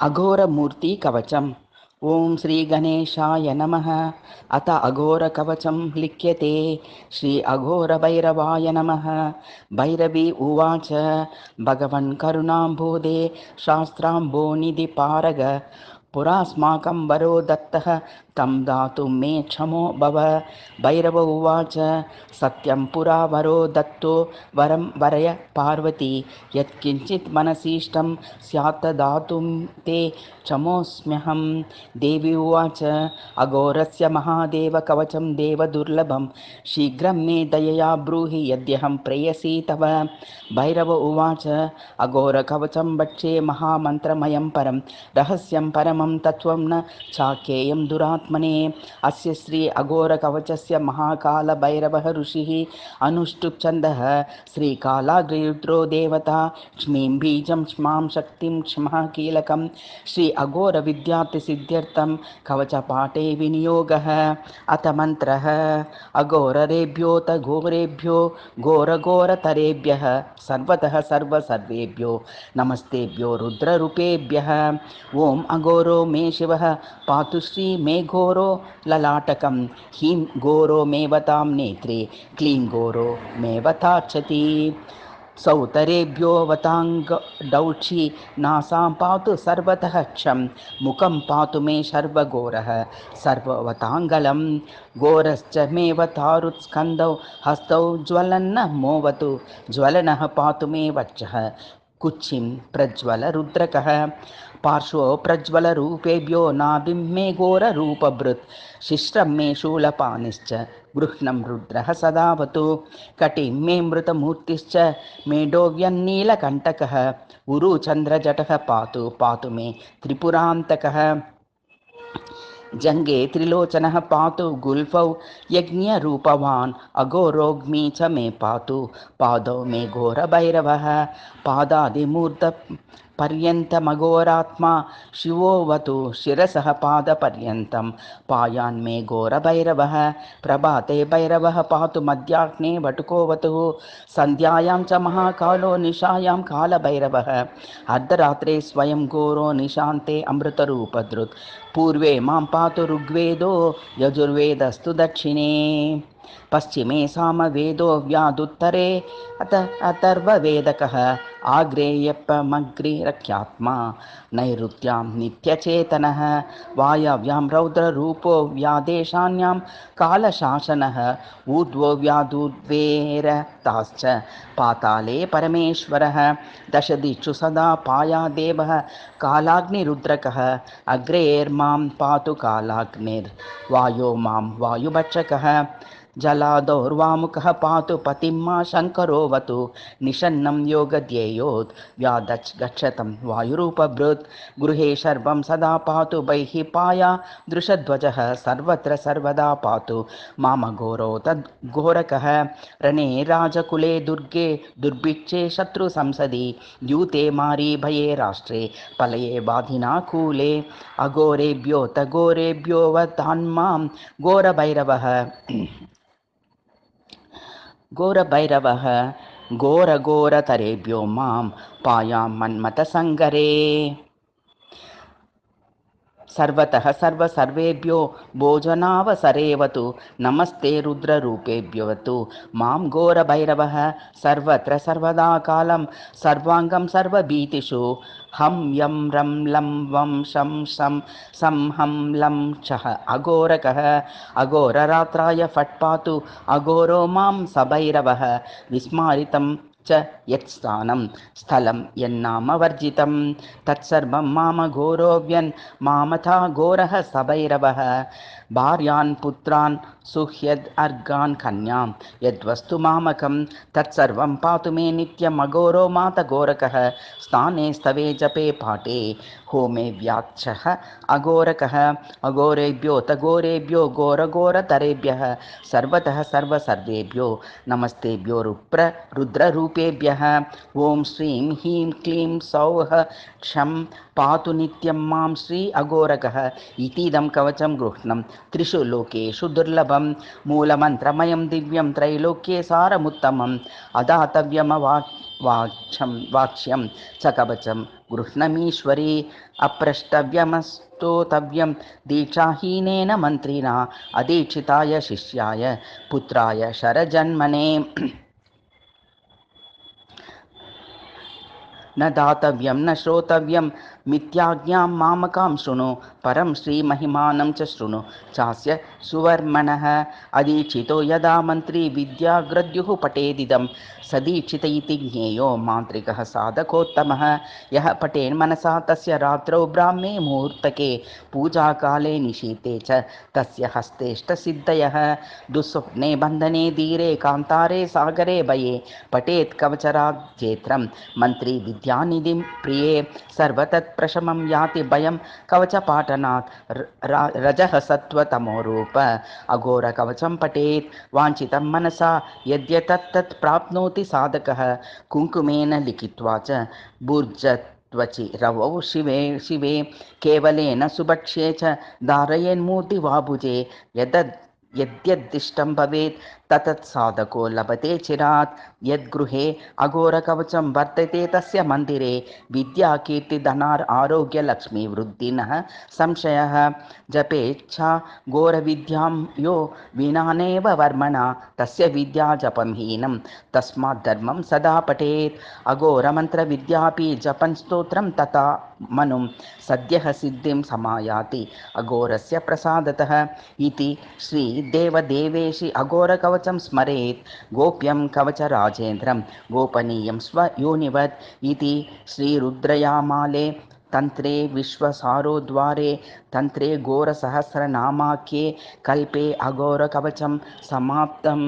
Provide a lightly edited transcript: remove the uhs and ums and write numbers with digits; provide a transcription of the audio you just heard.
अघोरमूर्ति कवचम्। ओं श्री गणेशाय नमः। अथ अघोरकवचं लिख्यते। श्री अघोरभैरवाय नमः। भैरवी उवाच भगवन् करुणाम्बोधे शास्त्राम्बोनिधिपारग पुरास्माकं वरो दत्तः तं दातुं मे क्षमो भव। भैरव उवाच सत्यं पुरा वरो दत्तो वरं वरय पार्वती यत्किञ्चित् मनसीष्टं स्यात् दातुं ते क्षमोऽस्म्यहं। देवी उवाच अघोरस्य महादेव कवचं देवदुर्लभं शीघ्रं मे दयया ब्रूहि यद्यहं प्रेयसी तव। भैरव उवाच अघोरकवचं वक्षे महामन्त्रमयं परं रहस्यं परमं तत्त्वं न चाख्येयं दुरात्मने। अस्य श्री अघोरकवचस्य महाकालभैरवः ऋषिः अनुष्टुप् छन्दः श्रीकालाग्निरुद्रो देवता क्ष्मीं बीजं क्ष्मां शक्तिं क्ष्मः कीलकं श्री अघोरविद्यार्थिसिद्ध्यर्थं कवचपाठे विनियोगः। अथ मन्त्रः अघोरेभ्योऽथ घोरेभ्यो घोरघोरतरेभ्यः सर्वतः सर्वेभ्यो नमस्तेभ्यो रुद्ररूपेभ्यः। ओम अघोरो मे शिवः पातु श्री मे घोरो ललाटकं ह्रीं घोरो मे वतां नेत्रे क्लीं घोरो मे वताक्षति। सौतरेभ्यो वताङ्गडौक्षी नासां पातु सर्वतः क्षं मुखं पातु मे सर्वघोरः सर्ववताङ्गलं। घोरश्च मे वतारुत्स्कन्दौ हस्तौ ज्वलन्न मोवतु ज्वलनः पातु मे वक्षः कुक्षिं प्रज्वलरुद्रकः। पार्श्वो प्रज्वलरूपेभ्यो नाभिं मे घोररूपभृत् शिश्रं मे शूलपानिश्च गृह्णं रुद्रः सदावतु। कटिं मे मृतमूर्तिश्च मेढोव्यन्नीलकण्टकः उरुचन्द्रजटः पातु पातु मे त्रिपुरान्तकः। जङ्गे त्रिलोचनः पातु गुल्फौ यज्ञरूपवान् अघोरोग्मी च मे पातु पादौ मे घोरभैरवः पादादिमूर्धपर्यन्तमघोरात्मा शिवोऽवतु शिरसः पादपर्यन्तं पायान्मे घोरभैरवः। प्रभाते भैरवः पातु मध्याह्ने वटुकोऽवतु सन्ध्यायां च महाकालो निशायां कालभैरवः अर्धरात्रे स्वयं घोरो निशान्ते अमृतरूपधृत् पूर्वे मां पातु ऋग्वेदो यजुर्वेदस्तु दक्षिणे पश्चिमे सामवेदो व्यादुत्तरे अथर्ववेदकः आग्नेयेयमग्निरख्यात्मा नैऋत्यां नित्यचेतनः वायव्यां रौद्ररूपो व्यादेशान्यां कालशासनः ऊर्ध्वो व्यादुर्वेरताश्च पाताले परमेश्वरः दशदिक्षु सदा पायादेवः कालाग्निरुद्रकः अग्रेर्मां पातु कालाग्निर्वायो मां वायुभक्षकः जलादौर्वामुखः पातु पतिं मा शङ्करोऽवतु निषन्नं योगध्येयोत् व्यादच् गच्छतं वायुरूपभृत् गृहे सर्वं सदा पातु बहिः पाया दृशध्वजः सर्वत्र सर्वदा पातु मामघोरो तद्घोरकः रणे राजकुले दुर्गे दुर्भिक्षे शत्रुसंसदि द्यूते मारी भये राष्ट्रे पलये बाधिना कूले अघोरेभ्योऽथ घोरेभ्यो वतान्मां घोरभैरवः घोरभैरवः घोरघोरतरेभ्यो मां पायां मन्मथसङ्गरे सर्वतः सर्वेभ्यो भोजनावसरेवतु नमस्ते रुद्ररूपेभ्योऽवतु मां घोरभैरवः सर्वत्र सर्वदा कालं सर्वाङ्गं सर्वभीतिषु हम यं रं लं वं शं शं सं हं लं छः अघोरकः अघोररात्राय फट् पातु अघोरो मां सभैरवः विस्मारितं च यत्स्थानं स्थलं यन्नामवर्जितं तत्सर्वं मामघोरोऽव्यन् मामथा घोरः सभैरवः भार्यान् पुत्रान् सुह्यद् अर्घान् कन्यां यद्वस्तु मामकं तत्सर्वं पातु मे नित्यम् अघोरो मातघोरकः स्थाने स्तवे जपे पाठे होमे व्याच्छः अघोरकः अघोरेभ्योऽथ घोरेभ्यो घोरघोरतरेभ्यः सर्वतः सर्वेभ्यो नमस्तेभ्यो रुद्ररूपेभ्यः रूपेभ्यः ॐ श्रीं ह्रीं क्लीं सौः क्षं पातु नित्यं मां श्री अघोरकः इतीदं कवचं गृह्णं त्रिषु लोकेषु दुर्लभं मूलमन्त्रमयं दिव्यं त्रैलोक्ये सारमुत्तमम् वाक्ष्यं च कवचं गृह्णमीश्वरी अप्रष्टव्यमस्तोतव्यं दीक्षाहीनेन मन्त्रिणा अदीक्षिताय शिष्याय पुत्राय शरजन्मने न दातव्यं न श्रोतव्यं मिथ्याज्ञां मामकां शृणु परं श्रीमहिमानं च शृणु चास्य सुवर्मणः अदीक्षितो यदा मन्त्री विद्याग्रद्युः पठेदिदं सदीक्षित इति ज्ञेयो मान्त्रिकः साधकोत्तमः यः पठेन् मनसा तस्य रात्रौ ब्राह्मे मुहूर्तके पूजाकाले निशीते च तस्य हस्तेष्टसिद्धयः दुःस्वप्ने बन्धने धीरे कान्तारे सागरे भये पठेत् कवचराजेत्रं मन्त्री विद्यानिधिं प्रिये सर्वतत्प्रशमं याति भयं कवचपाठनात् रजः सत्त्वतमो रूप अघोरकवचं पठेत् वाञ्छितं मनसा यद्यतत् प्राप्नोति साधकः कुङ्कुमेन लिखित्वा च भुर्जत्वचि रवौ शिवे केवलेन सुभक्ष्ये च धारयन्मूर्ति वा भुजे यद्यद्दिष्टं भवेत् ततत् साधको लभते चिरात् यद्गृहे अघोरकवचं वर्तते तस्य मन्दिरे विद्या कीर्तिधनार् आरोग्यलक्ष्मीवृद्धिनः संशयः जपेच्छा घोरविद्यां यो विनानेव वर्मणा तस्य विद्या जपं हीनं तस्मात् धर्मं सदा पठेत् अघोरमन्त्रविद्यापि जपन् स्तोत्रं तथा मनुं सद्यः सिद्धिं समायाति अघोरस्य प्रसादतः इति श्रीदेवदेवेशि अघोरकवचं स्मरेत् गोप्यं कवचराजेन्द्रं गोपनीयं स्वयोनिवत् इति श्रीरुद्रयामाले तन्त्रे विश्वसारोद्वारे तन्त्रे घोरसहस्रनामाख्ये कल्पे अघोरकवचं समाप्तम्।